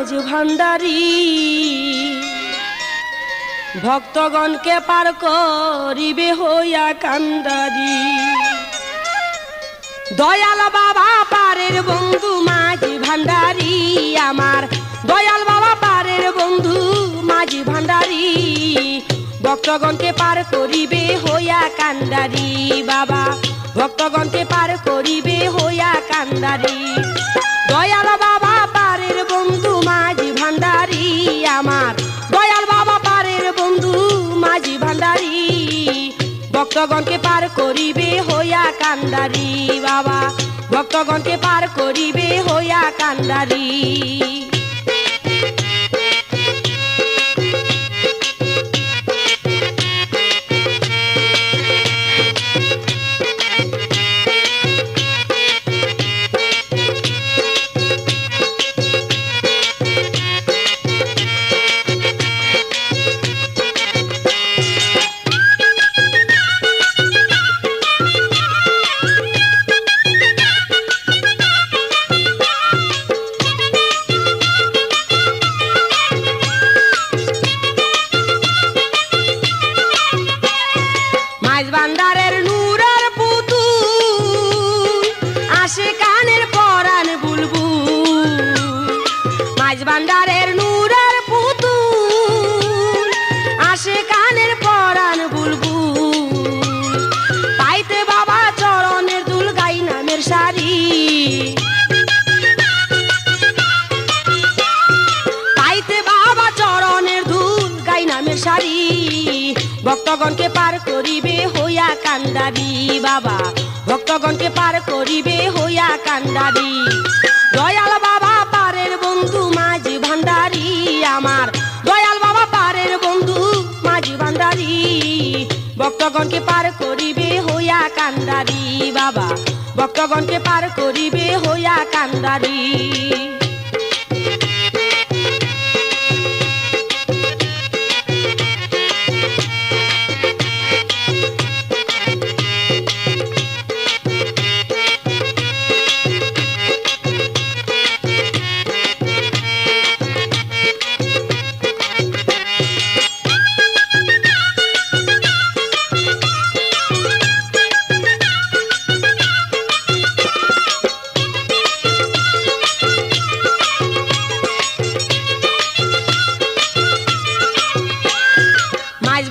মাঝ ভান্ডারী ভক্তগণকে পার করিবে হইয়া কান্ডারি। দয়াল বাবা পারের বন্ধু মাঝি ভান্ডারী, আমার দয়াল বাবা পারের বন্ধু মাঝি ভান্ডারী ভক্তগণকে পার করিবে হইয়া কান্ডারি। বাবা ভক্তগণকে পার করিবে হইয়া কান্ডারি। দয়াল বাবা পারের বন্ধু মাঝি ভান্ডারী, আমার দয়াল বাবা পারের বন্ধু মাঝি ভান্ডারী ভক্তগণকে পার করিবে হইয়া কান্ডারি। বাবা ভক্তগণকে পার করিবে হইয়া কান্ডারি। ভান্ডারের নূরের পুতুল আসে কানের পরাণ বুলবুল। মাঝ ভান্ডারের নূরের পুতুল আসে কানের পরাণ বুলবুল। পাইতে বাবা চরণের দুল গাই নামের শাড়ি, পাইতে বাবা চরণের দুল গাই নামের শাড়ি ভক্তগণকে পার করিবে হইয়া কান্ডারি। বাবা ভক্তগণকে পার করিবে হইয়া কান্ডারি। দয়াল বাবা পারের বন্ধু মাঝি ভান্ডারী, আমার দয়াল বাবা পারের বন্ধু মাঝি ভান্ডারী ভক্তগণকে পার করিবে হইয়া কান্ডারি। বাবা ভক্তগণকে পার করিবে হইয়া কান্ডারি।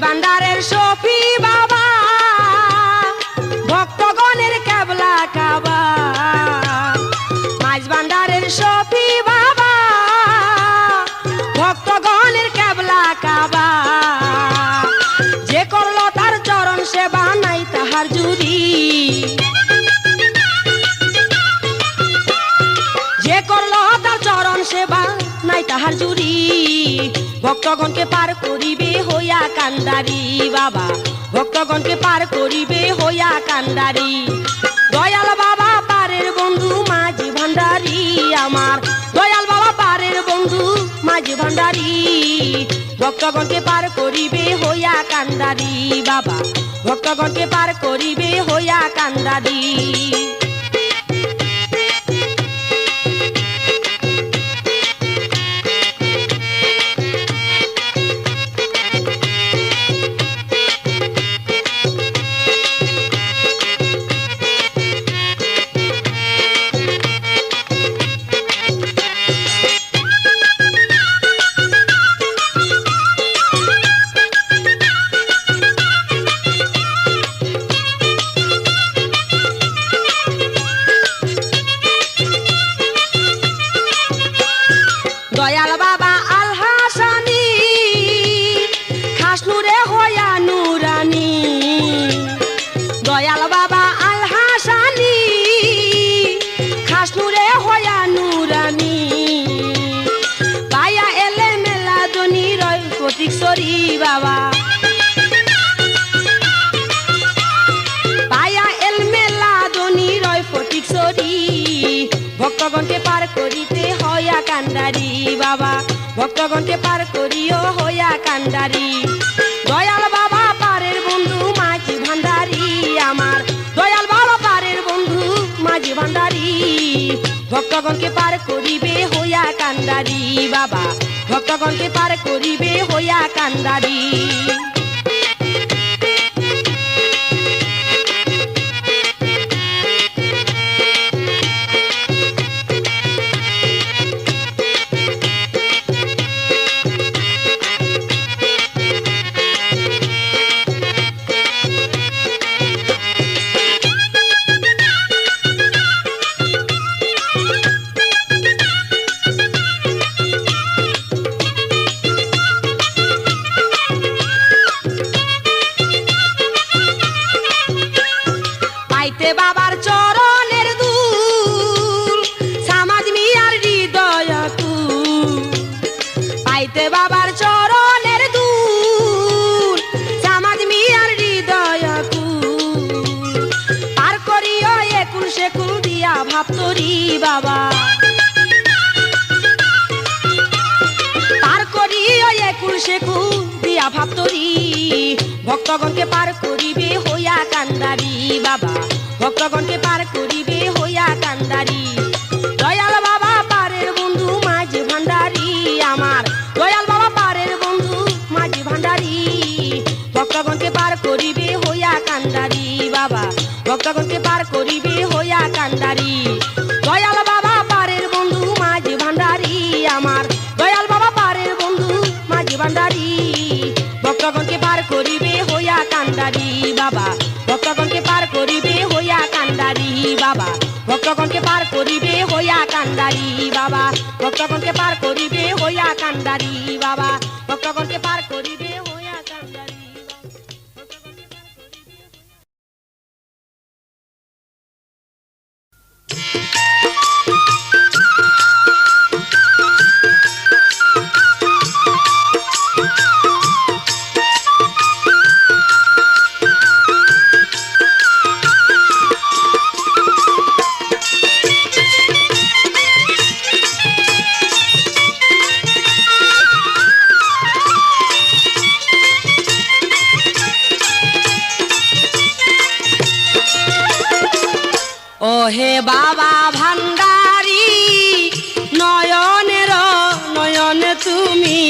ভান্ডারের সফি বাবা ভক্তগণের কেবলা কাবা। মাঝ ভান্ডারের সফি বাবা ভক্তগণের কেবলা কাবা। যে করলো তার চরণ সেবা নাই তাহার জুড়ি, যে করলো তার চরণ সেবা নাই তাহার জুড়ি ভক্তগণকে পার করিবে হইয়া কান্ডারি। বাবা ভক্তগণকে পার করিবে হইয়া কান্ডারি। দয়াল বাবা পারের বন্ধু মাঝি ভান্ডারী, আমার দয়াল বাবা পারের বন্ধু মাঝি ভান্ডারী ভক্তগণকে পার করিবে হইয়া কান্ডারি। বাবা ভক্তগণকে পার করিবে হইয়া কান্ডারি। দয়াল বাবা আল হাসানি খাস নূরে হইয়া নুরানি। দয়াল বাবা আল হাসানি খাস নূরে হইয়া নুরানি। পায়া এলে মেলা দনি রয় প্রতীক সরি। বাবা পায়া এল মেলা দনি রয় প্রতীক সরি ভক্তগণকে পার করিতে হইয়া কান্ডারি। বাবা ভক্তগণকে পার করিও হইয়া কান্ডারি। দয়াল বাবা পারের বন্ধু মাঝি ভান্ডারী, আমার দয়াল বাবা পারের বন্ধু মাঝি ভান্ডারী ভক্তগণকে পার করিবে হইয়া কান্ডারি। কান্দারি বাবা ভক্তগণকে পার করিবে হইয়া কান্দারি বাবার চরণের দুল সমাজ মিয়ার হৃদয় পাইতে বাবার চরণের দুল সমাজ মিয়ার হৃদয় পার করিও একুল সেকুল দিয়া ভাবতরি বাবা পার করিও একুল সেকুল দিয়া ভাবতরি ভক্তগণকে পার করিবে হইয়া কান্দারি বাবা ভক্তগণকে পার করিবে হইয়া কান্দারি দয়াল বাবা পারের বন্ধু মাঝি ভান্ডারি আমার দয়াল বাবা পারের বন্ধু মাঝি ভান্ডারি ভক্তগণকে পার করিবে হইয়া কান্দারি বাবা ভক্তগণকে পার করিবে হইয়া কান্দারি দয়াল বাবা পারের বন্ধু মাঝি ভান্ডারি আমার দয়াল বাবা পারের বন্ধু মাঝি ভান্ডারি ভক্তগণকে পার করিবে হইয়া কান্দারি বাবা ভক্তগণকে পার করিবে হইয়া কান্দারি বাবা ভক্তগণকে পার করিবে হইয়া কান্দারি বাবা ভক্তগণকে পার করিবে হইয়া কান্দারি বাবা ভক্তগণকে পার করিবে হইয়া কান্দারি ওহে বাবা ভান্ডারি নয়নের নয়ন তুমি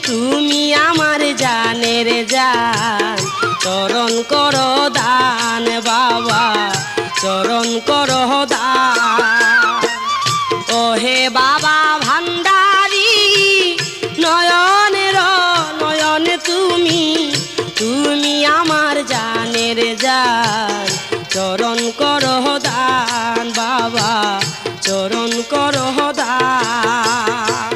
তুমি আমার জানের জান চরণ করো দান বাবা চরণ করো দান ওহে বাবা ভান্ডারি নয়নের নয়ন তুমি তুমি আমার জানের জান চরণ করো দান বাবা চরণ করো দান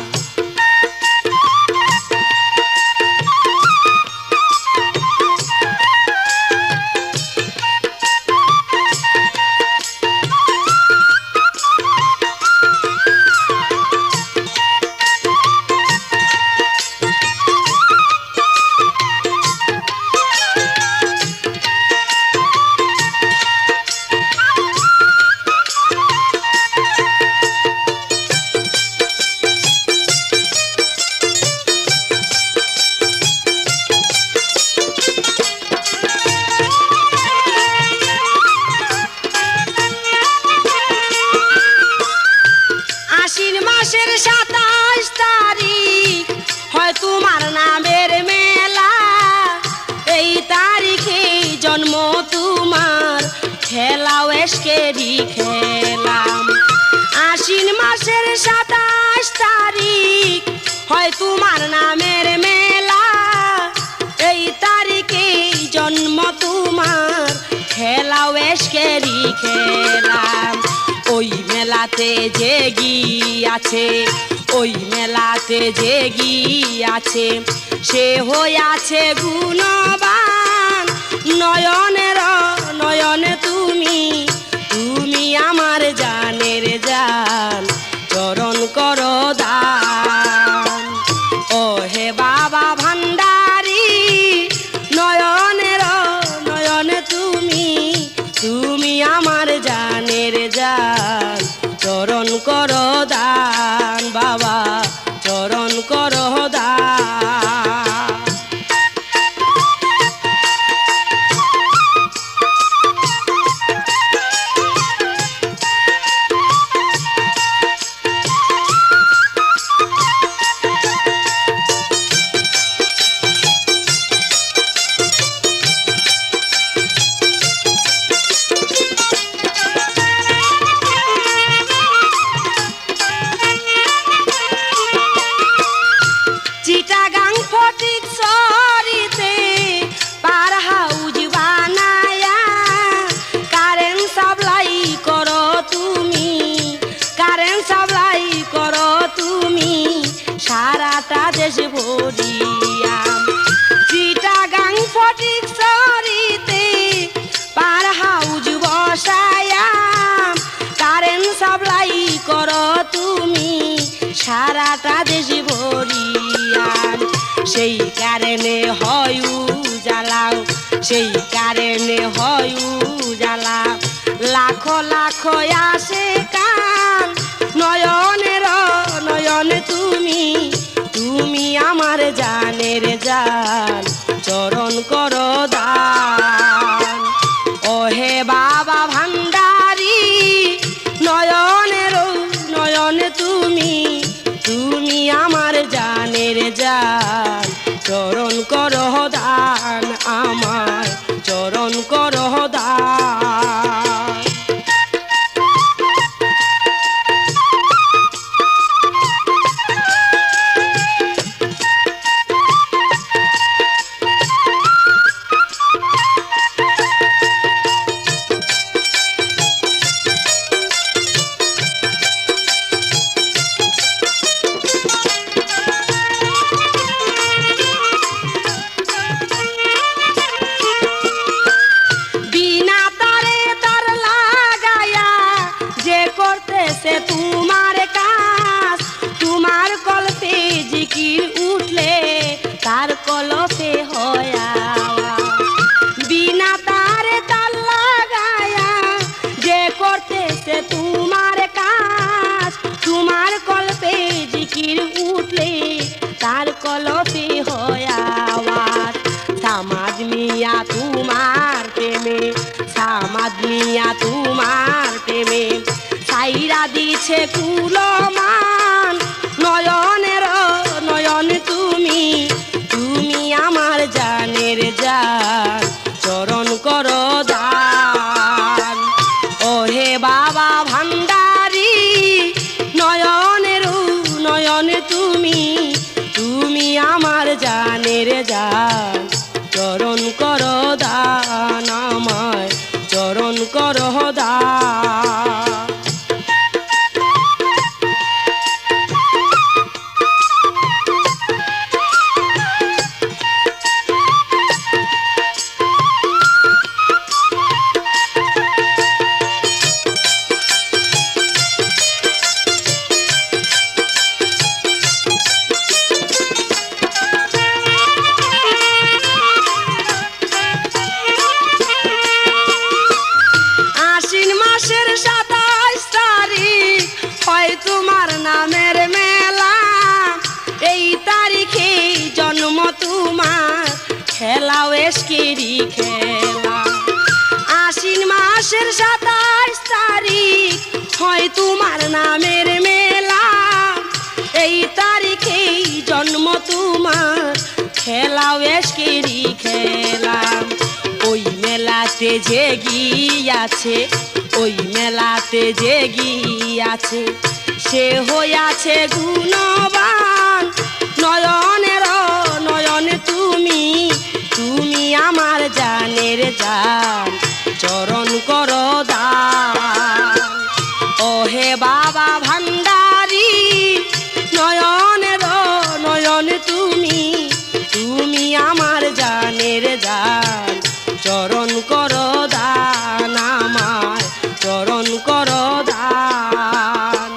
আশ্বিন মাসের 27 তারিখ হয় তোমার নামের মেলা এই তারিখে জন্ম তোমার খেলাও এসকেরি খেলাম আশ্বিন মাসের 27 তারিখ হয় তোমার নামের মেলা এই তারিখে জন্ম তোমার খেলাও এসকেরি খেলাম ওই মেলাতে যে গিয়াছে ওই মেলাতে যে গিয়াছে সে হইয়াছে গুণবান নয়নের নয়নে তুমি তুমি আমার জানের জান চরণ করো দান ও হে বাবা ভান্ডারি নয়নের নয়নে তুমি তুমি আমার জানের জান চরণ করো দান বাবা চরণ করো দান সেই কারণে হয় উজালা, সেই কারণে হয় উজালা। লাখো লাখো আসে কান নয়নের নয়ন তুমি, তুমি আমার জানের জান, চরণ করো দান। ওহে বাবা ভান্ডারী নয়নের নয়ন তুমি, তুমি আমার জানের জান, চরণ করো দান, আমার চরণ করো দান। সে তোমার কাজ, তোমার কল্পে জিকির উঠলে তার কলপে হয় বিনা তারে তার লাগায়া, যে করতেছে তোমার কাজ, তোমার কল্পে জিকির উঠলে তার কলপে হয় আওয়াজ। সামাদ মিয়া তোমার প্রেমে, সামাদ মিয়া তোমার প্রেমে ছাইরা দিছে কুলমান, নয়নের নয়ন তুমি, তুমি আমার জানের জান, চরণ করো দান। ওহে বাবা ভান্ডারী নয়নের নয়ন তুমি, তুমি আমার জানের জান, চরণ করো দান, আমায় চরণ করো দান। তোমার নামের মেলা, এই তারিখে জন্ম তোমার, খেলাও এসকেরি খেলা। আশ্বিন মাসের 27 তারিখ হয় তোমার নামের মেলা, এই তারিখে জন্ম তোমার, খেলাও এসকেরি খেলা। ওই মেলাতে যে গিয়াছে, ওই মেলাতে যে গিয়াছে, সে হইয়াছে গুণবান, নয়নের নয়ন তুমি, তুমি আমার জানের জান, চরণ করো দান। ওহে বাবা ভান্ডারী নয়নের নয়ন তুমি, তুমি আমার জানের জান, চরণ করো দান, আমায় চরণ করো দান।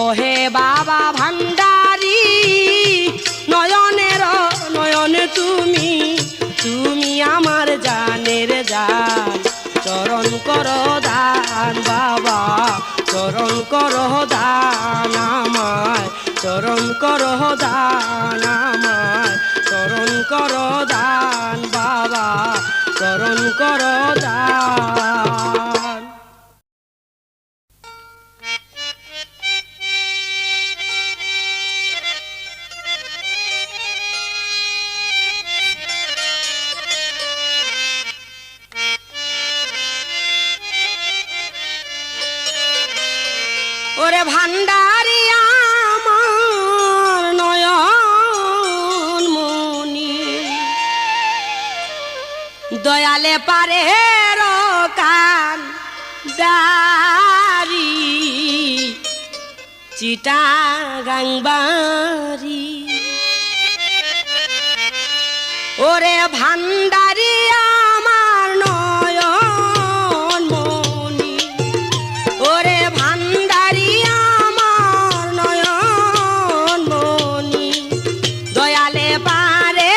ওহে বাবা ভান্ডারী নয়নের নয়ন তুমি, তুমি আমার জানের জান, চরণ করো দান, বাবা চরণ করো দান, আমায় চরণ করো দান, আমায় চরণ করো দান, বাবা চরণ করো দান। ওরে ভান্ডারী আমার নয়ন মনি, দয়ালে পারে কান দারি, চিটাগাংবাড়ি। ওরে ভান্ডারী আমার নয়ন মনি, ওরে ভান্ডারী আমার নয়ন মনি, দয়ালে পারে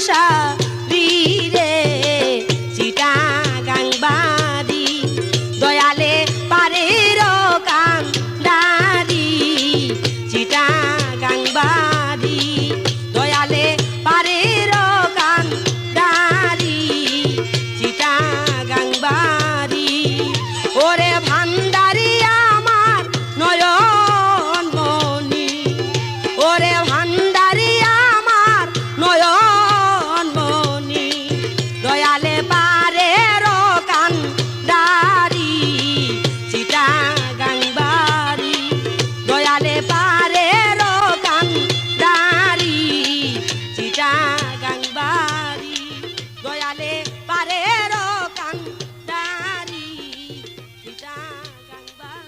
সারি রে চিটাগাং বাড়ি দয়ালে পারের কান্দারি চিটাগাং বাড়ি দয়ালে পারের কান্দারি চিটাগাং বাড়ি ওরে ভান্ডারি আমার নয়ন মনি ওরে ভান্ডারি আমার নয়ন মনি দয়ালে পারের কান্দারি চিটাগাং বাড়ি দয়ালে পারের কান্দারি চিটাগাং বাড়ি দয়ালে পারের কান্দারি চিটাগাং বাড়ি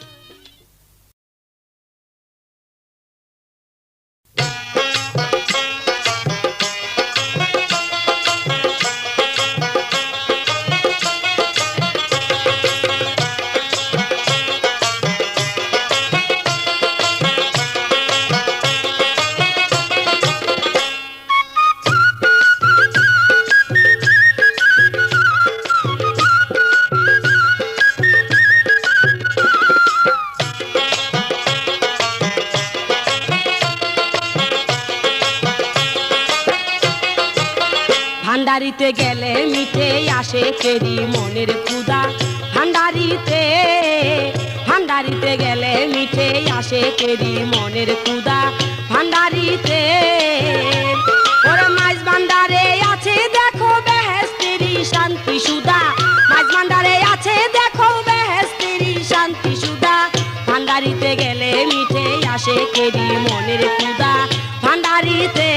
ভান্ডারিতে গেলে মিঠে আসে কেরি মনের ক্ষুধা ভান্ডারিতে ভান্ডারিতে গেলে মিঠে আসে কেরি মনের ক্ষুধা ভান্ডারিতে ওরে মাছ ভান্ডারে আছে দেখো বেহেশতেরি শান্তি সুধা মাছ ভান্ডারে আছে দেখো বেহেশতেরি শান্তি সুধা ভান্ডারিতে গেলে মিঠে আসে কেরি মনের ক্ষুধা ভান্ডারিতে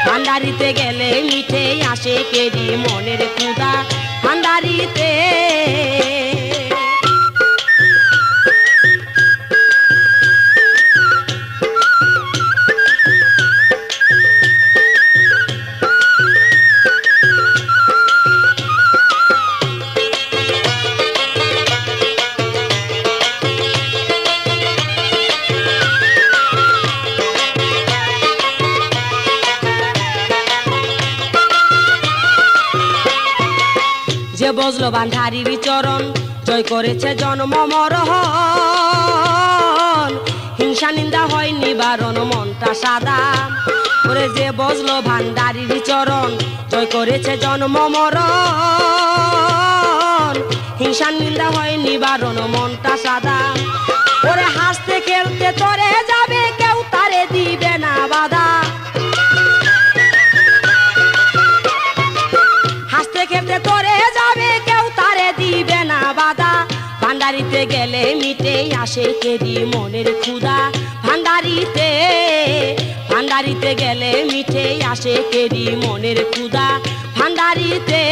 ভান্ডারিতে গেলে মিঠে আসে কেরি মনের ক্ষুধা ভান্ডারিতে যে বজলো ভান্ডারির চরণ জয় করেছে জন্ম মরণ হিংসা নিন্দা হয় নিবারণ মনটা সাদা ওরে যে বজলো ভান্ডারির চরণ জয় করেছে জন্ম মরণ হিংসা নিন্দা হয় নিবারণ মনটা সাদা ওরে হাসতে খেলতে তোরে যাবে কেউ তারে দিবে না বাধা হাসতে খেলতে তোরে যাবে কেউ তারে দিবে না বাধা ভান্ডারিতে গেলে মিটে আসে কেরি মনের ক্ষুধা ভান্ডারিতে ভান্ডারিতে গেলে মিটে আসে কেরি মনের ক্ষুধা ভান্ডারিতে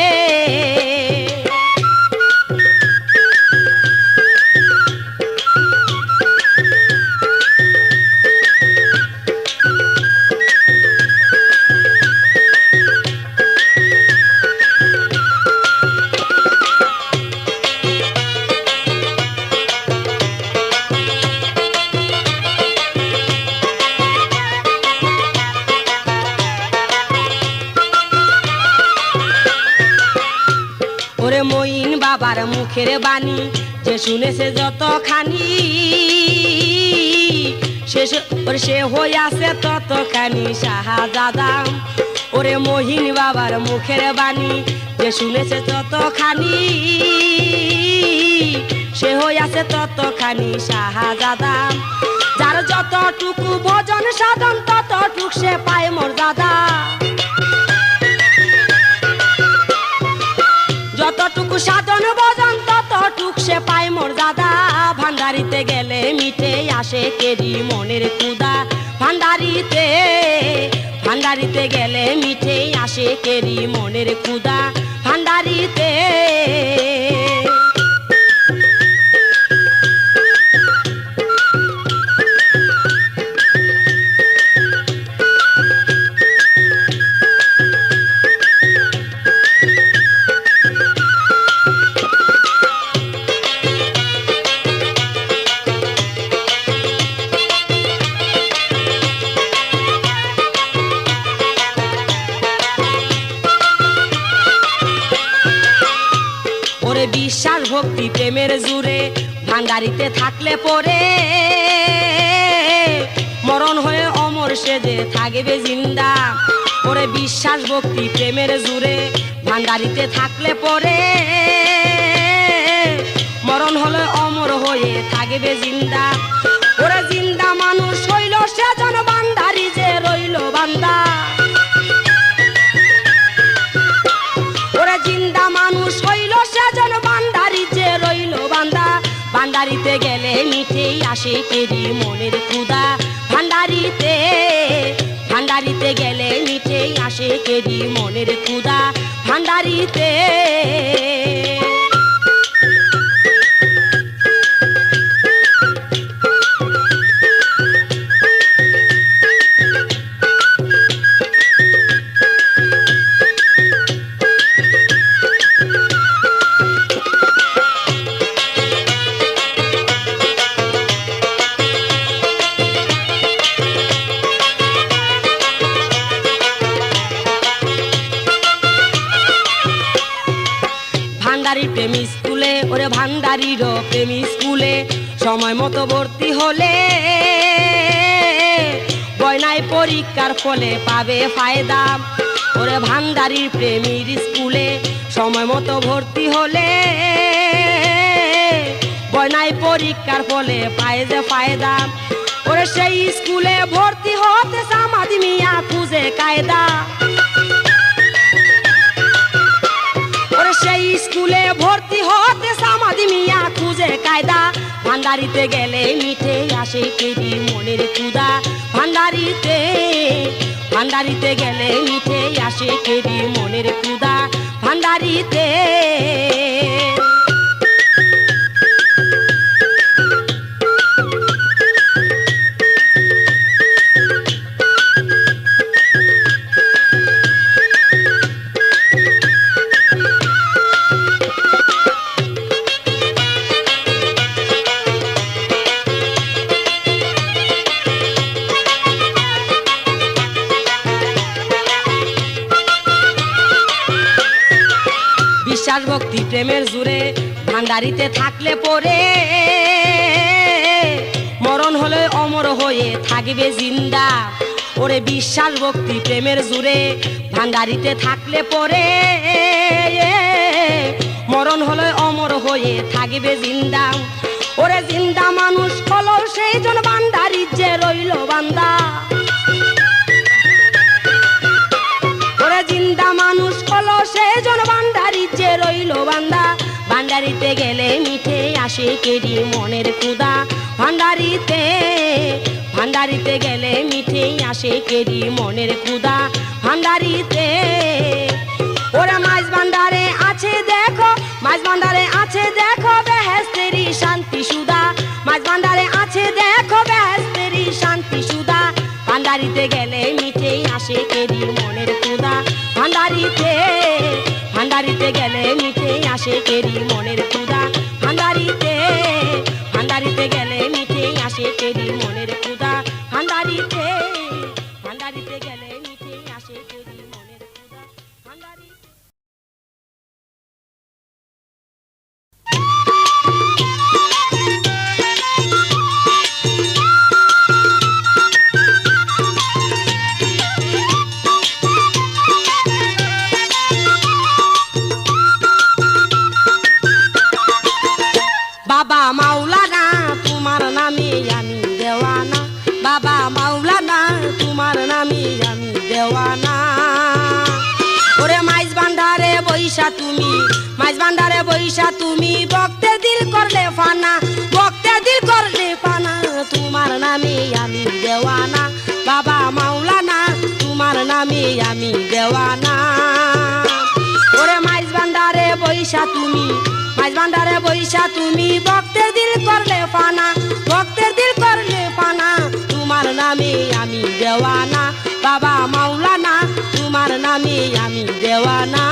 ওরে মইন বাবার মুখের বাণী যে শুনেছে যতখানি সে হইয়াছে ততখানি শাহজাদা ওরে মহিন বাবার মুখের বাণী যে শুনেছে ততখানি সে হইয়াছে ততখানি শাহজাদা যার যতটুকু ভজন সাধন ততটুক সে পায় মর্যাদা যতটুকু সাধন ভজন ততটুক সে পায় মর্যাদা ভান্ডারিতে গেলে মিটে আসে কেরি মনের ক্ষুধা ভান্ডারিতে ভান্ডারিতে গেলে মিটে আসে কেরি মনের ক্ষুধা ভান্ডারিতে বিশ্বাস ভক্তি প্রেমের জুড়ে ভান্ডারিতে থাকলে পরে মরণ হয়ে অমর সেজে থাকবে জিন্দা। ওরে বিশ্বাস ভক্তি প্রেমের জুড়ে ভান্ডারিতে থাকলে পরে মরণ হলে অমর হয়ে থাকবে জিন্দা। ওরে জিন্দা মানুষ হইল সেজন ভান্ডারি যে রইল বান্দা। ওরে জিন্দা মানুষ হইল সেজন ভান্ডারি যে রইল বান্দা। ভান্ডারিতে গেলে মিটেই আসে কেরি মনের ক্ষুধা। ভান্ডারিতে ভান্ডারিতে গেলে মিটেই আসে কেরি মনের ক্ষুধা। ভান্ডারিতে ভান্ডারির প্রেম স্কুলে, ওরে ভান্ডারির প্রেম স্কুলে সময় মতো ভর্তি হলে গয়নায় পরীক্ষার ফলে পাবে ফায়দা। ওরে ভান্ডারির প্রেমীর স্কুলে সময় মতো ভর্তি হলে গয়নায় পরীক্ষার ফলে পায় যে ফায়দা। ওরে সেই স্কুলে ভর্তি হতে সামাদ মিয়া খুঁজে কায়দা। ওরে সেই স্কুলে ভর্তি হতে সামাদ মিয়া খুঁজে কায়দা। ভান্ডারিতে গেলে মিটে আসে কেরি মনের ক্ষুধা। ভান্ডারিতে ভান্ডারিতে গেলে মিটে আসে কেরি মনের ক্ষুধা। ভান্ডারিতে বিশ্বাস ভক্তি প্রেমের জুড়ে ভান্ডারিতে থাকলে পরে মরণ হলে অমর হয়ে থাকবে জিন্দা। ওরে বিশ্বাস ভক্তি প্রেমের জুড়ে ভান্ডারিতে থাকলে পরে মরণ হলে অমর হয়ে থাকবে জিন্দা। ওরে জিন্দা মানুষ হলো সেই জন ভান্ডারি যে রইল বান্দা। ওরে জিন্দা মানুষ হলো সেই জন ভান্ডারি যে রইল বান্দা। ভান্ডারিতে গেলে মিঠে আসে কেরি মনের ক্ষুধা। ভান্ডারিতে ভান্ডারিতে গেলে মিঠে আসে কেরি মনের ক্ষুধা। ভান্ডারিতে ওরে মাছ ভান্ডারে আছে দেখো, মাছ ভান্ডারে আছে দেখো বেহেশতেরি শান্তি সুধা। মাছ ভান্ডারে আছে দেখো বেহেশতেরি শান্তি সুধা। ভান্ডারিতে গেলে মিঠে আসে কেরি মনের ক্ষুধা। ভান্ডারিতে ভান্ডারিতে গেলে মিঠে আসে কেরি মনের ক্ষুধা। ভান্ডারিতে ভান্ডারিতে গেলে মিঠে আসে কেরি মনের ক্ষুধা। ভান্ডারিতে ভান্ডারিতে গেলে মিঠে আসে কেরি মনের ক্ষুধা। ভান্ডারিতে বাবা মাওলানা তোমার নামে আমি দেওয়ানা। বাবা মাওলানা তোমার নামে আমি দেওয়ানা। ওরে মাইজ ভান্ডারে বৈশা তুমি, মাইজ ভান্ডারে বৈশা তুমি ভক্তের দিল করলে ফানা, ভক্তের দিল করলে ফানা। তোমার নামে আমি দেওয়ানা। বাবা মাওলানা তোমার নামে আমি দেওয়ানা। ওরে মাইজ ভান্ডারে বৈশা তুমি, মাইজ ভান্ডারে বৈশা তুমি ভক্তের দিল করলে ফানা, ভক্তের দিল করলে ফানা। তোমার নামে আমি দেওয়ানা। বাবা মাওলানা তোমার নামে আমি দেওয়ানা।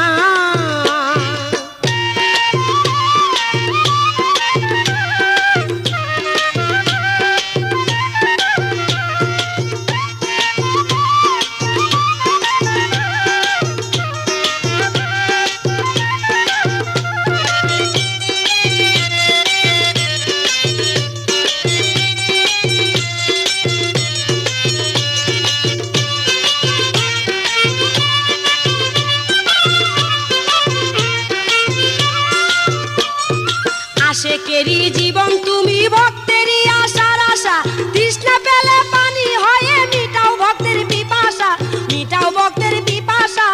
আশেকেরই জীবন তুমি ভক্তেরই আশার আশা তৃষ্ণা পেলে পানি হয়ে মিটাও ভক্তের পিপাসা মিটাও ভক্তের পিপাসা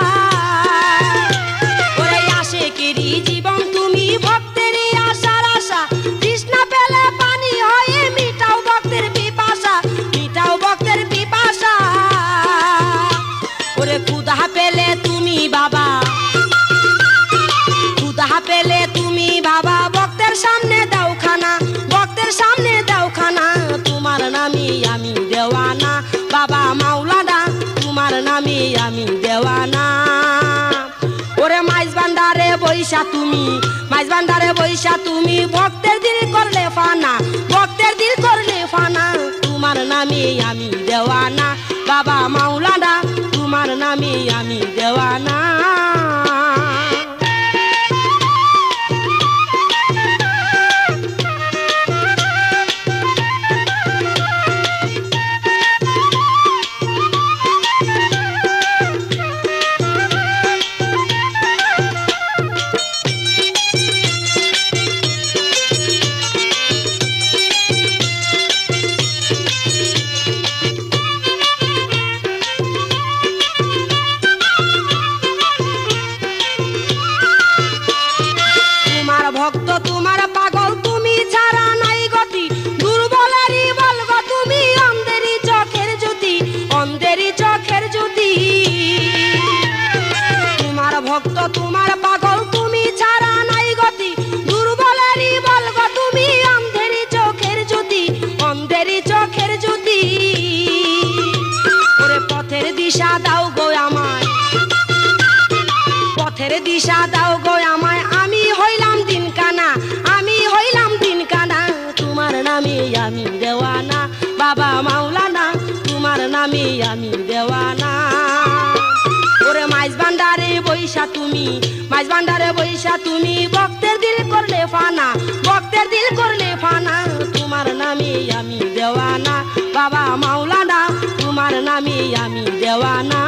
ওরে আশেকেরই জীবন তুমি ভক্তেরই আশার আশা তৃষ্ণা পেলে পানি হয়ে মিটাও ভক্তের পিপাসা মিটাও ভক্তের পিপাসা ওরে ক্ষুধা পেলে তুমি বাবা ক্ষুধা পেলে তুমি বাবা ভক্তের সামনে দাও খানা ভক্তের সামনে দাও খানা তোমার নামে আমি দেওয়ানা বাবা মাওলানা তোমার নামে আমি দেওয়ানা ওরে মাইজ ভান্ডারে বৈশা তুমি মাইজ ভান্ডারে বৈশা তুমি ভক্তের দিল করলে ফানা ভক্তের দিল করলে ফানা তোমার নামে আমি দেওয়ানা বাবা মাওলানা তোমার নামে আমি দেওয়ানা ভক্ত তোমার পাগল তুমি ছাড়া নাই গতি দুর্বলেরই বলগ তুমি অন্ধেরই চোখের জ্যোতি অন্ধেরই চোখের জ্যোতি তোমার ভক্ত তোমার পাগল তুমি ছাড়া নাই গতি দুর্বলেরই বলগ তুমি অন্ধেরই চোখের জ্যোতি অন্ধেরই চোখের জ্যোতি ওরে পথের দিশা দাও গো আমায় পথের দিশা দাও গো আমায় আমি হইলাম দিন কানা আমি হইলাম দিন কানা তোমার নামে আমি দেওয়ানা বাবা মাওলানা তোমার নামে আমি দেওয়ানা ওরে মাইজ ভান্ডারে বৈশা তুমি মাইজ ভান্ডারে বৈশা তুমি ভক্তের দিল করলে ফানা ভক্তের দিল করলে ফানা তোমার নামে আমি দেওয়ানা বাবা মাওলানা তোমার নামে আমি দেওয়ানা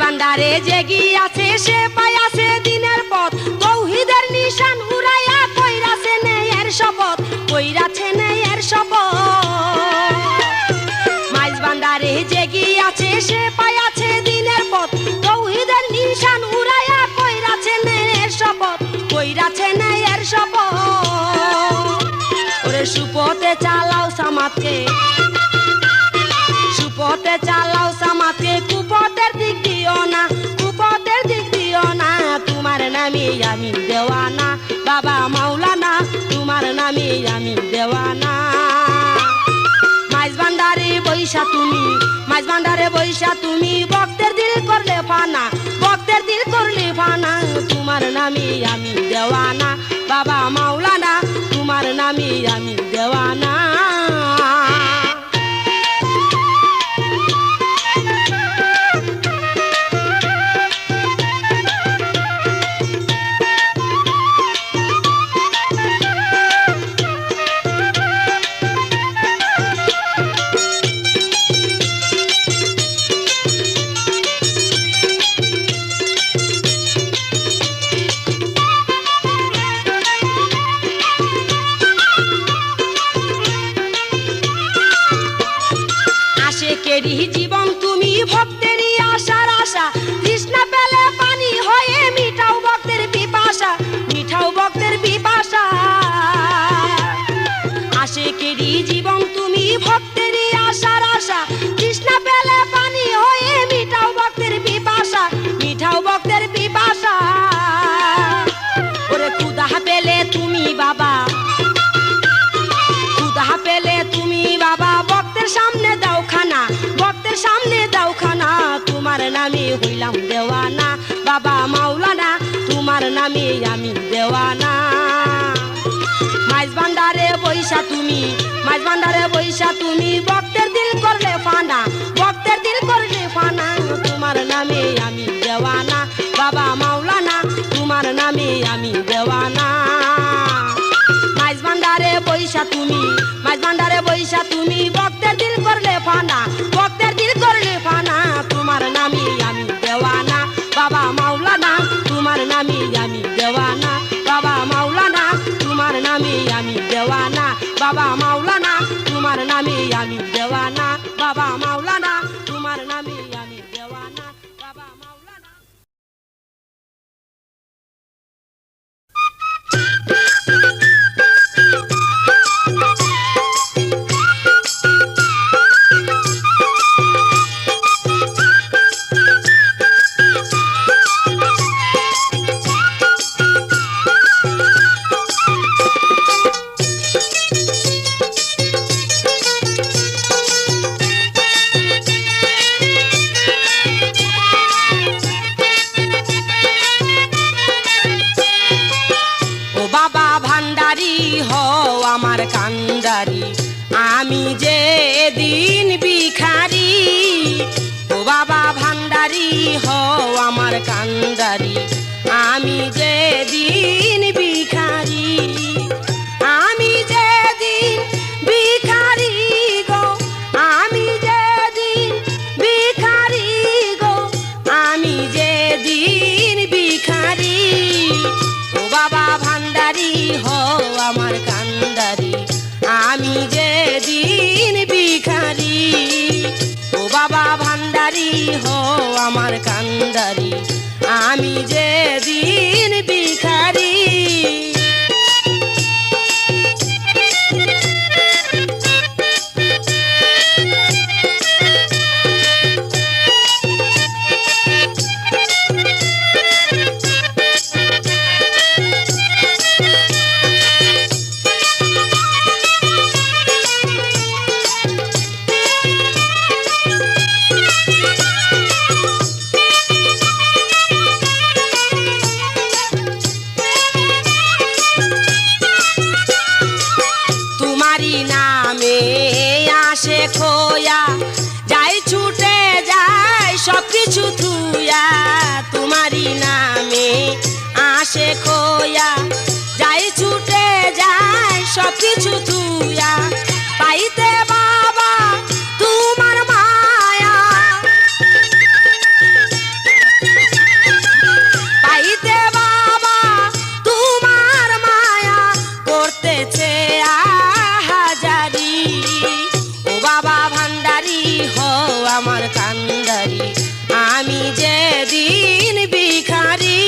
ভান্ডারে জেগি আছে সে পাইয়াছে দিনের পথ তৌহিদের নিশান উড়াইয়া কইরাছে নেয়ের শপথ কইরাছে নেয়ের শপথ মাইজ ভান্ডারে জেগি আছে সে পাইয়াছে দিনের পথ তৌহিদের নিশান উড়াইয়া কইরাছে নেয়ের শপথ কইরাছে নেয়ের শপথ ওরে সুপথে চালাও সামাতকে সুপথে চালাও সামাতকে কুপথের দিক দিও না কুপথের দিক দিও না তোমার নামে আমি দেওয়ানা বাবা মাওলানা তোমার নামে আমি দেওয়ানা মাইজ ভান্ডারে বৈশা তুমি মাইজ ভান্ডারে বৈশা তুমি ভক্তের দিল করলে ফানা ভক্তের দিল করলে ফানা তোমার নামে আমি দেওয়ানা বাবা মাওলানা তোমার নামে আমি দেওয়ানা আশেকেরই জীবন তুমি ভক্তেরই আশার আশা তৃষ্ণা পেলে পানি হয়ে মিটাও ভক্তের পিপাসা মিটাও ভক্তের পিপাসা আশেকেরই জীবন তুমি ভক্তেরই আশার আশা তৃষ্ণা পেলে পানি হয়ে মিটাও ভক্তের পিপাসা মিটাও ভক্তের পিপাসা ওরে ক্ষুধা পেলে তুমি বাবা ক্ষুধা পেলে তুমি বাবা ভক্তের সামনে দাও খানা ভক্তের সামনে দাও খানা তোমার নামে হইলাম দেওয়ানা বাবা মাওলানা তোমার তোমার নামে আমি দেওয়ানা। মাইজ ভান্ডারে বৈশা তুমি, মাইজ ভান্ডারে বৈশা তুমি, ভক্তের দিল করলে ফানা, ভক্তের দিল করলে ফানা। তোমার নামে আমি দেওয়ানা বাবা মাওলানা, তোমার নামে আমি দেওয়ানা। মাইজ ভান্ডারে বৈশা তুমি, মাইজ ভান্ডারে বৈশা তুমি, ভক্তের দিল করলে ফানা, ভক্তের দিল করলে ফানা। তোমার নামে আমি দেওয়ানা বাবা মাওলানা, তোমার নামে আমি দেওয়ানা বাবা মাওলানা, তোমার নামে আমি দেওয়ানা বাবা মাওলানা, তোমার নামে আমি দেওয়ানা বাবা মাওলানা, তোমার নামে আমি দেওয়ানা বাবা মাওলানা। আমার কান্ডারি আমি যে দিন ভিখারি, ও বাবা ভান্ডারি হও আমার কান্ডারি আমি যে দিন ভিখারি, আমি যে দিন ভিখারি গো, আমি যে দিন ভিখারি গো, আমি যে দিন ভিখারি, ও বাবা ভান্ডারি হও আমার কান্ডারি আমি যে দিন ভিখারি, ও বাবা ভান্ডারি হও আমার কান্ডারি আমি যে দিন ভিখারি। খোয়া যাই ছুটে যায় সবকিছু থুয়া, তোমারই নামে আসে খোয়া যাই ছুটে যায় সবকিছু থুয়া, পাইতে বাবা তোমার মায়া, পাইতে বাবা তোমার মায়া করতেছে হাজারি, ও বাবা ভান্ডারি হও আমার কান্ডারি আমি যে দিন ভিখারি,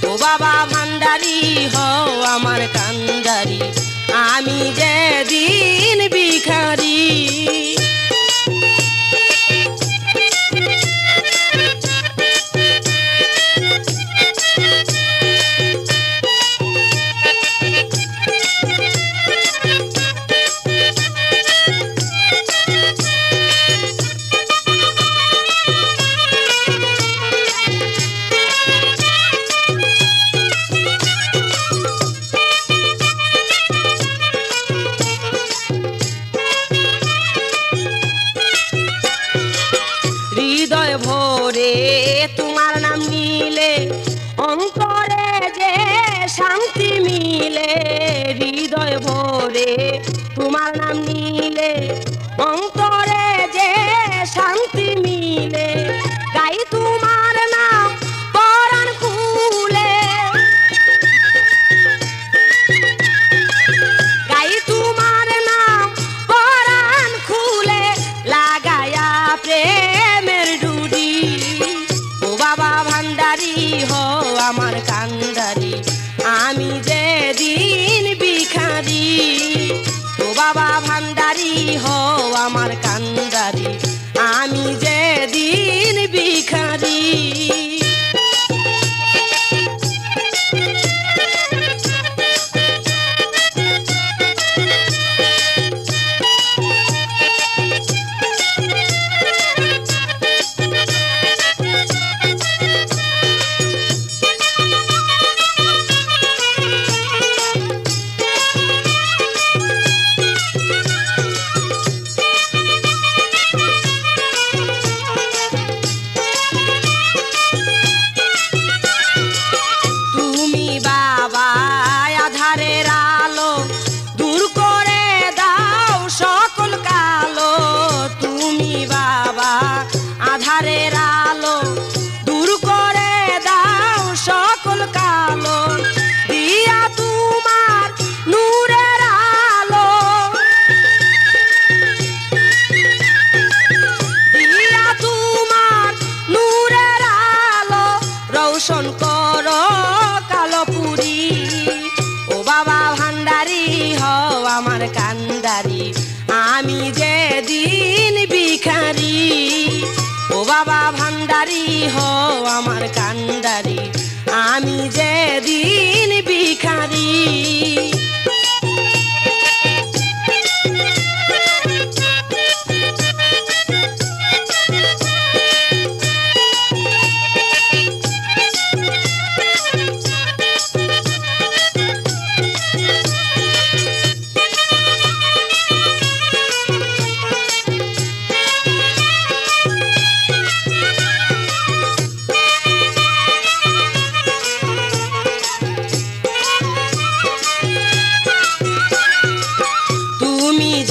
ও বাবা ভান্ডারি হও আমার কান্ডারি আমি যে দিন ভিখারি। হৃদয় ভরে তোমার নাম নিলে অন্তরে যে শান্তি মিলে, হৃদয় ভরে তোমার নাম নিলে অন্তরে যে শান্তি মিলে, গাই তোমার নাম পরাণ খুলে, গাই তোমার নাম পরাণ খুলে লাগায়া প্রেমের ডুডি, ও বাবা ভান্ডারি হও আমার কান্ডারি আমি যে দিন ভিখারি, ও বাবা ভান্ডারি হও আমার কান্ডারি দর্শন কর কালপুরি। ও বাবা ভান্ডারি হও আমার কান্ডারি, আমি যেদিন ভিখারি। ও বাবা ভান্ডারি হও আমার কান্ডারি, আমি যেদিন ভিখারি।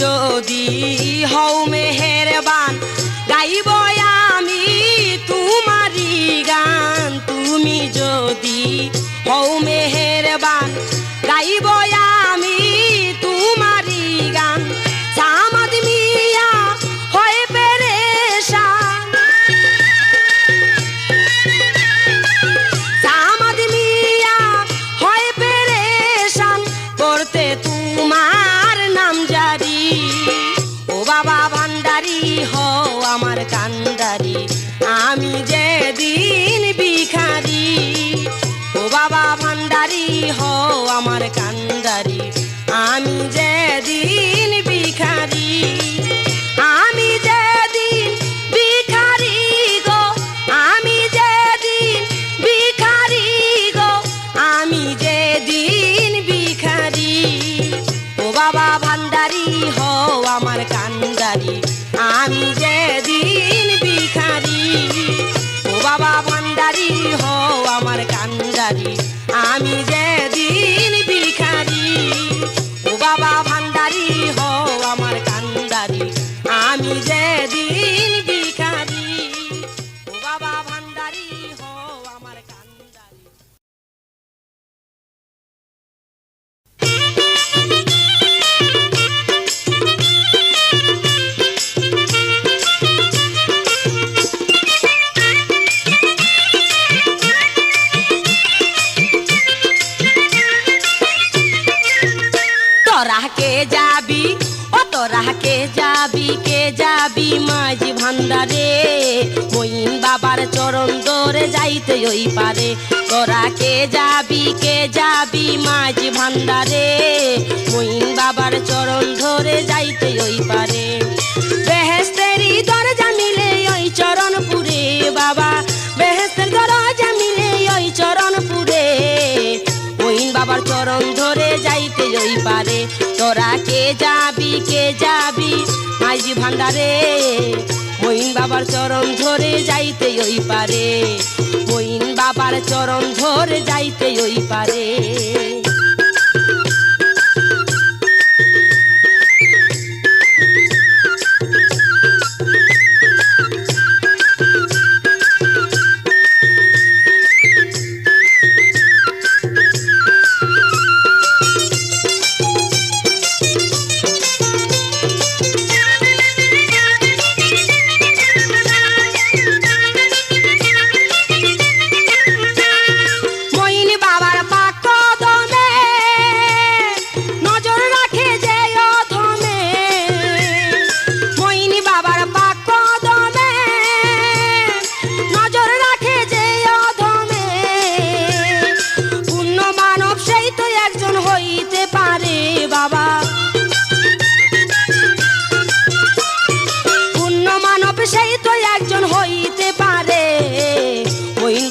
যদি হও মেহেরবান গাইব আমি তোমারি গান। তুমি যদি হও মেহেরবান গাইব আমি তোমারি গান। সামাদ মিয়া হয় পেরেশান, সামাদ মিয়া হয় পেরেশান করতে তোমার নাম জারি। ও বাবা ভান্ডারি হও আমার কান্ডারি, আমি যেদিন ভিখারি। ও বাবা ভান্ডারি হও আমার কান্ডারি, আমি যেদিন ভিখারি। আমি যেদিন ভিখারি গো, আমি যেদিন ভিখারি গো, আমি যেদিন ভিখারি। ও বাবা ভান্ডারি হও আমার কান্ডারি, আমি যেদিন ভিখারি। ও বাবা ভান্ডারি হও আমার কান্ডারি, আমি যেদিন ভিখারি। ও বাবা ভান্ডারি হও আমার কান্ডারি, আমি যেদিন ভিখারি। ও বাবা ভান্ডারি হও আমার কান্ডারি। তোরা কে যাবি, ও তোরা কে যাবি, কে যাবি মাঝি ভান্ডারে। মইন বাবার চরণ ধরে যাইতে ওই পারে। তোরা কে যাবি, কে যাবি মাঝি ভান্ডারে। মইন বাবার চরণ ধরে যাইতে ওই পারে। বেহেস্তেরি দরজা মিলে ওই চরণপুরে বাবা, বেহেস্তের দরজা মিলে ওই চরণপুরে। মইন বাবার চরণ ধরে যাইতে ওই পারে। তোরা কে যাবি, কে যাবি মাঝি ভান্ডারে। মইন বাবার চরণ ধরে যাইতে ওই পারে। মইন বাবার চরণ ধরে যাইতে ওই পারে।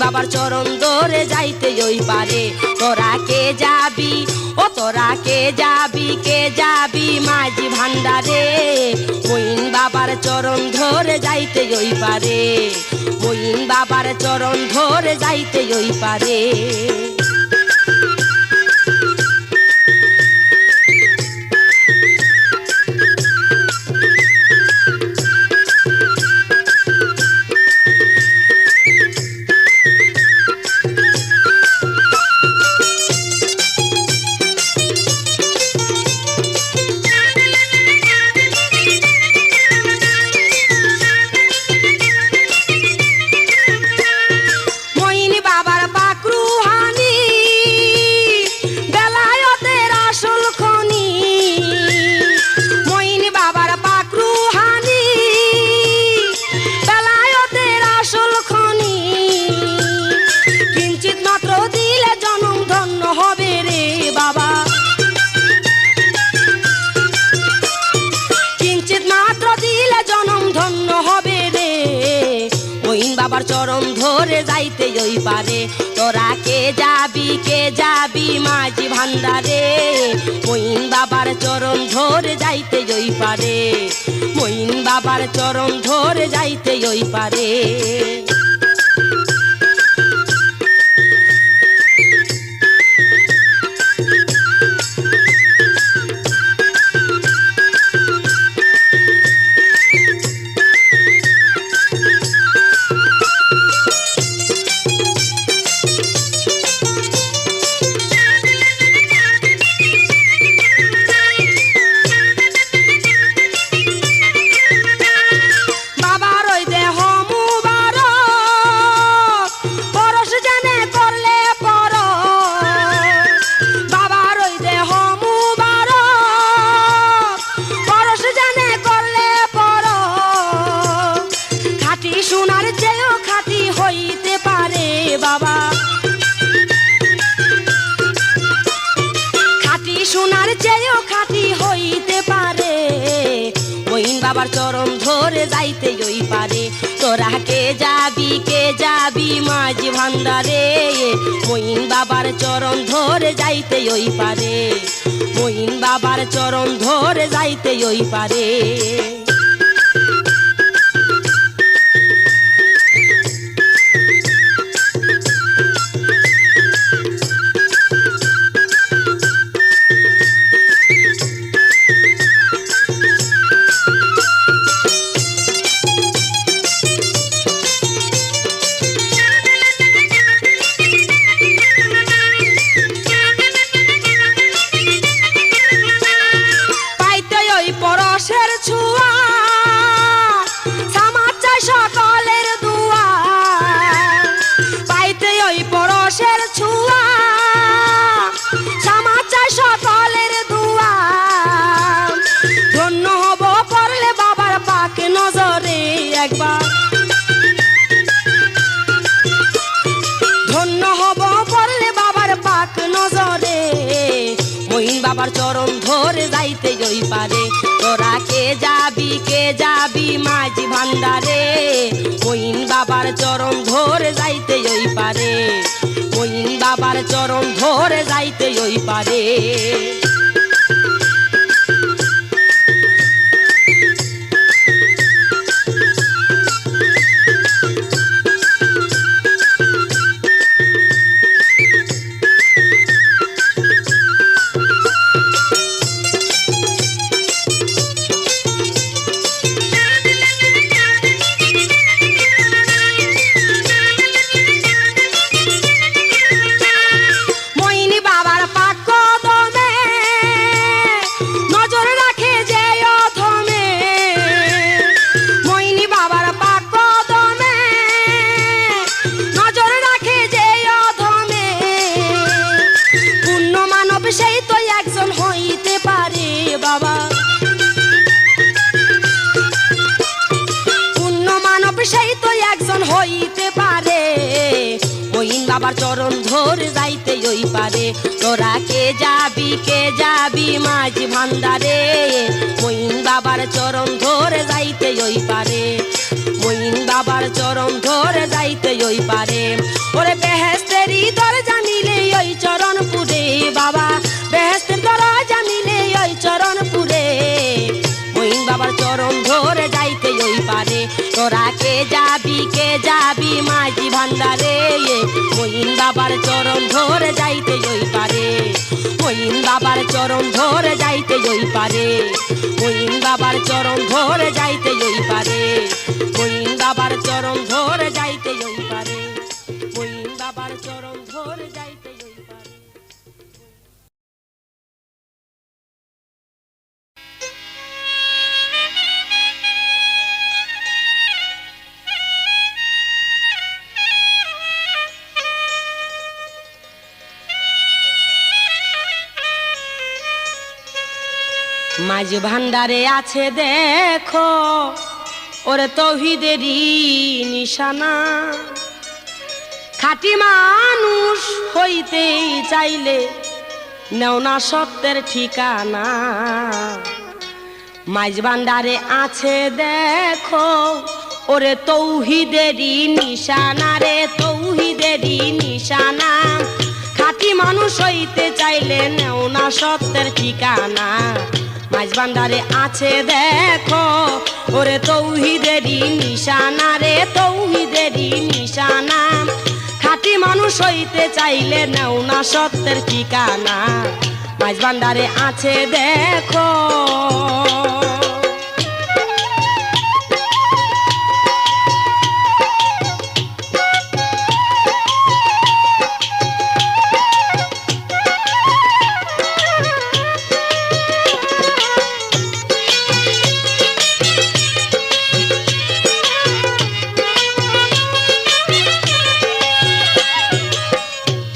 বাবার চরণ ধরে যাইতে ওই পারে। তোরা কে যাবি, ও তোরা কে যাবি, কে যাবি মাঝি ভান্ডারে। মইন বাবার চরণ ধরে যাইতে ওই পারে। মইন বাবার চরণ ধরে যাইতে ওই পারে। মইন বাবার চরণ ধরে যাইতে ওই পারে। তোরা কে যাবি মাঝি ভান্ডারে, মইন বাবার চরণ ধরে যাইতে ওই পারে, মইন বাবার চরণ ধরে যাইতে ওই পারে। বাবার চরণ ধরে যাইতে ওই পারে। তোরা কে যাবি মাঝি ভান্ডারে, মইন বাবার চরণ ধরে যাইতে ওই পারে, মইন বাবার চরণ ধরে যাইতে ওই পারে। ধন্য হব পড়লে বাবার পাক নজরে, মইন বাবার চরণ ধরে যাইতে ওই পারে। তোরা কে যাবি মাঝি ভান্ডারে, মইন বাবার চরণ ধরে যাইতে ওই পারে, মইন বাবার চরণ ধরে যাইতে ওই পারে। বাবার চরণ ধরে যাইতে ওই পারে। তোরা কে যাবি মাঝি ভান্ডারে, মইন বাবার চরণ ধরে যাইতে ওই পারে, মইন বাবার চরণ ধরে যাইতে ওই পারে। ওরে বেহেশতেরই দরজা মিলে ওই চরণপুরে বাবা, বেহেশতের দরজা মিলে ওই চরণপুরে, মইন বাবার চরণ ধরে যাইতে ওই পারে। তোরা কে যাবি মাঝি ভান্ডারে, মইন বাবার চরণ ধরে যাইতে ওই পারে, মইন বাবার চরণ ধরে যাইতে ওই পারে, মইন বাবার চরণ ধরে যাইতে ওই পারে, মইন বাবার চরণ ধরে যাইতে ওই পারে, মইন বাবার চরণ ধরে যাইতে ওই পারে। মাঝ ভান্ডারে আছে দেখো ওরে তৌহিদেরই নিশানা, খাঁটি মানুষ হইতে চাইলে নেও না সত্যের ঠিকানা। মাঝ ভান্ডারে আছে দেখো ওরে তৌহিদেরই নিশানা রে তৌহিদেরই নিশানা খাঁটি মানুষ হইতে চাইলে নেও না সত্যের ঠিকানা মাঝবান্ডারে আছে দেখো ওরে তৌহিদেরই নিশানা রে তৌহিদেরই নিশানা খাঁটি মানুষ হইতে চাইলে নেও না সত্যের ঠিকানা মাঝবান্ডারে আছে দেখো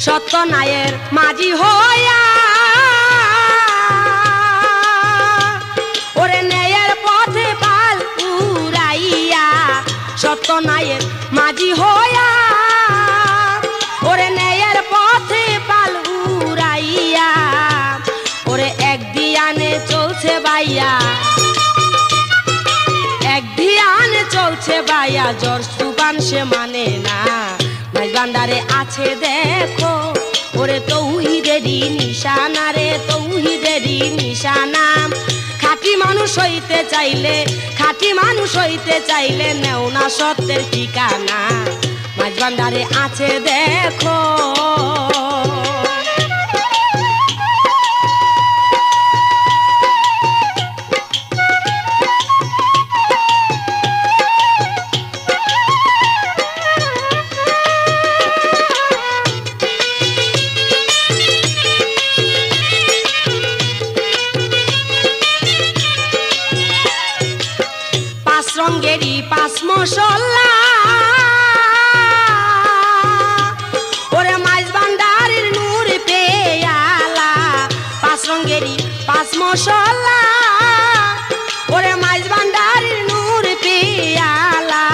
সত্যনায়ের মাঝি হইয়া ওরে নেয়ের পথে পাল উড়াইয়া সত্যনায়ের মাঝি হইয়া ওরে নেয়ের পথে পাল উড়াইয়া ওরে এক দিয়ানে চলছে বাইয়া এক দিয়ানে চলছে বাইয়া জ্বর সুবান সে মানে না মাঝবান্ডারে আছে দেখো ওরে তৌহিদেরই নিশানা রে তৌহিদেরই নিশানা খাঁটি মানুষ হইতে চাইলে নেও না সত্যের ঠিকানা মাঝবান্ডারে আছে দেখো রঙ্গেরই পাঁচ মশলা ওরে মাঝবান্ডারের নূর পেয়ালা পাঁচ রঙ্গেরই পাঁচ মশলা ওরে মাঝবান্ডারের নূর পেয়ালা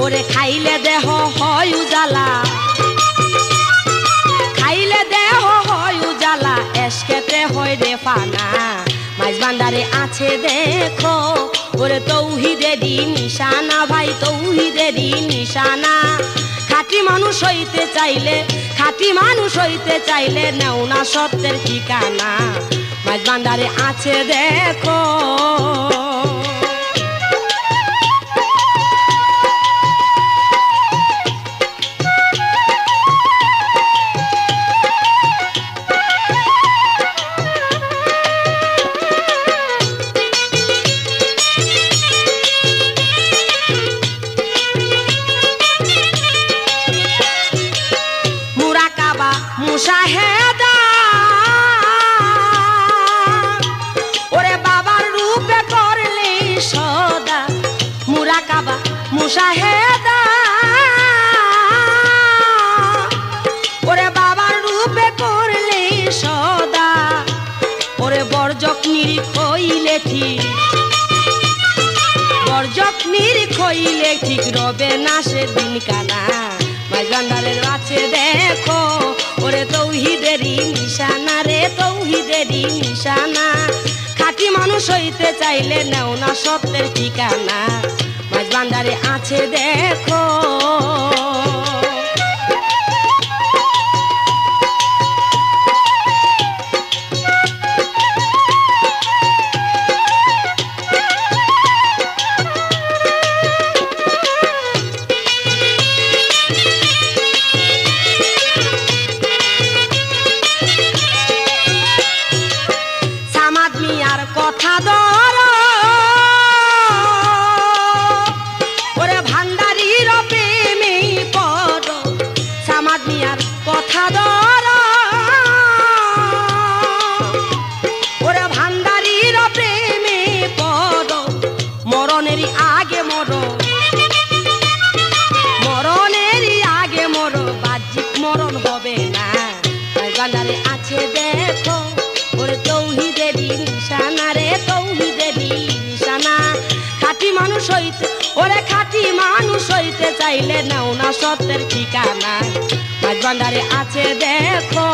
ওরে খাইলে দেহ হয় উজালা খাইলে দেহ হয় উজালা এসকেতে হয় রে ফানা মাঝবান্ডারে আছে দেখো ওরে তৌহিদেরই নিশানা ভাই তৌহিদেরই নিশানা খাঁটি মানুষ হইতে চাইলে নেও না সত্যের ঠিকানা মাঝবান্ডারে আছে দেখো মুশাহেদা ওরে বাবার রূপে করলে সদা মুরাকাবা মুশাহেদা ওরে বাবার রূপে করলে সদা ওরে বর্জক নিরিখ হইলে ঠিক বর্জক নিরিখ হইলে ঠিক রবে না সে দিন কানা মাঝবান্ডারের আছে দেখো ওরে তৌহিদেরই নিশানা রে তৌহিদেরই নিশানা খাঁটি মানুষ হইতে চাইলে নেও না সত্যের ঠিকানা মাঝবান্ডারে আছে দেখো কথা ধর ওরে ভান্ডারির প্রেমে পড় সামাদ মিয়ার কথা ধর ওরে ভান্ডারির প্রেমে পড় মরণেরই আগে মরণেরই আগে বাহ্যিক মরণ হবে না ভান্ডারে আছে দেখো ওরে তৌহিদেরই নিশানা রে তৌহিদেরই নিশানা খাঁটি মানুষ হইতে চাইলে নাও না সত্যের ঠিকানা মাঝবান্ডারে আছে দেখো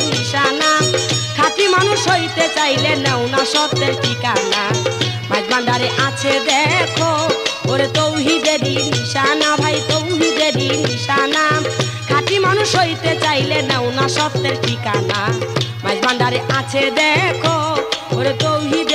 নিশানা খাঁটি মানুষ হইতে চাইলে নাও না সত্যের ঠিকানা মাঝ ভান্ডারে আছে দেখো ওরে তৌহিদেরই নিশানা ভাই তৌহিদেরই নিশানা খাঁটি মানুষ হইতে চাইলে নাও না সত্যের ঠিকানা মাঝ ভান্ডারে আছে দেখো ওরে তৌহিদ